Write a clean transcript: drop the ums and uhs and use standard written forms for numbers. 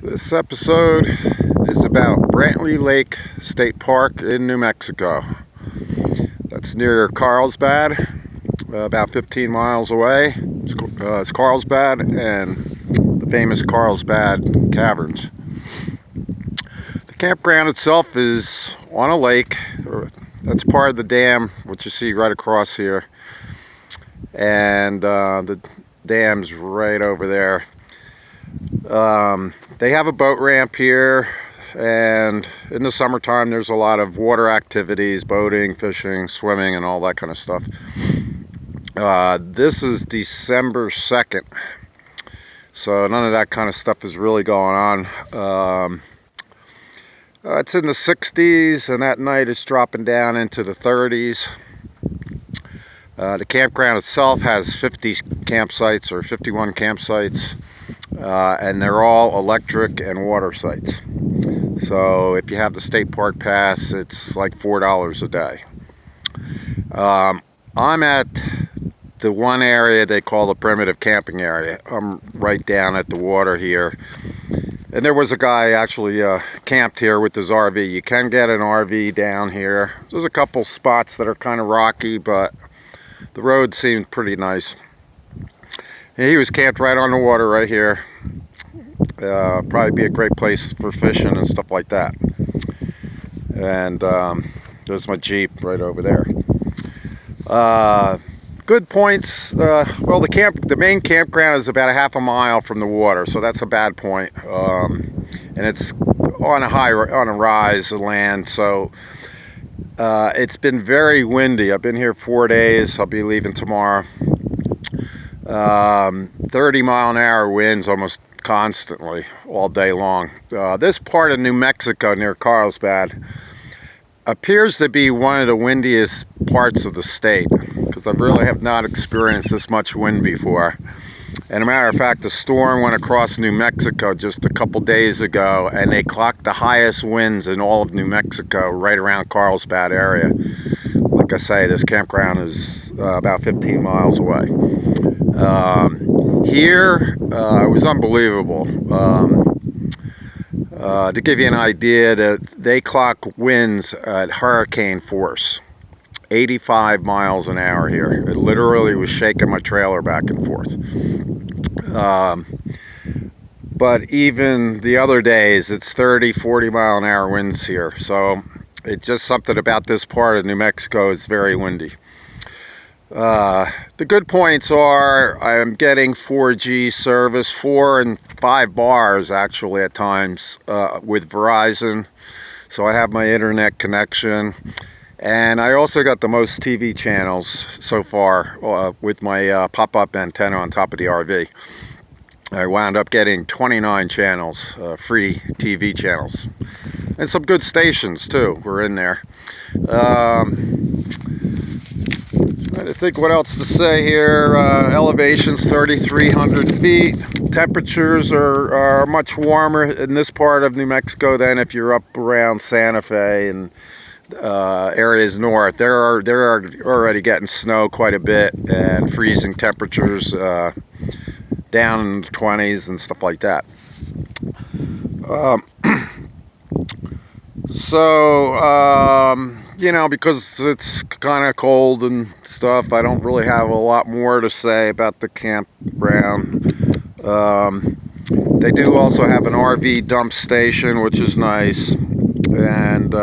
This episode is about Brantley Lake State Park in New Mexico. That's near Carlsbad, about 15 miles away. It's Carlsbad and the famous Carlsbad Caverns. The campground itself is on a lake. That's part of the dam, which you see right across here. And the dam's right over there. They have a boat ramp here, and in the summertime there's a lot of water activities, boating, fishing, swimming, and all that kind of stuff. This is December 2nd, so none of that kind of stuff is really going on. It's in the 60s, and at night it's dropping down into the 30s. The campground itself has 50 campsites, or 51 campsites. And they're all electric and water sites. So if you have the state park pass, it's like $4 a day. I'm at the one area they call the primitive camping area. I'm right down at the water here. And there was a guy actually camped here with his RV. You can get an RV down here. There's a couple spots that are kind of rocky, but the road seemed pretty nice. He was camped right on the water right here. Probably be a great place for fishing and stuff like that. And there's my Jeep right over there. Good points. Well, the main campground is about a half a mile from the water, so that's a bad point. And it's on a rise of land, so it's been very windy. I've been here 4 days. I'll be leaving tomorrow. 30-mile-an-hour winds almost constantly all day long. This part of New Mexico near Carlsbad appears to be one of the windiest parts of the state, because I really have not experienced this much wind before. And a matter of fact, the storm went across New Mexico just a couple days ago, and they clocked the highest winds in all of New Mexico right around Carlsbad area. Like I say, this campground is about 15 miles away. Here, it was unbelievable. To give you an idea, they clock winds at hurricane force, 85 miles an hour here. It literally was shaking my trailer back and forth. But even the other days, it's 30, 40 mile an hour winds here. So it's just something about this part of New Mexico is very windy. The good points are I'm getting 4G service, 4 and 5 bars actually at times with Verizon. So I have my internet connection. And I also got the most TV channels so far with my pop-up antenna on top of the RV. I wound up getting 29 channels, free TV channels. And some good stations too were in there. I think what else to say here. Elevation's 3,300 feet. Temperatures are much warmer in this part of New Mexico than if you're up around Santa Fe and areas north. They're already getting snow quite a bit, and freezing temperatures down in the 20s and stuff like that. You know, because it's kind of cold and stuff, I don't really have a lot more to say about the campground. They do also have an RV dump station, which is nice. And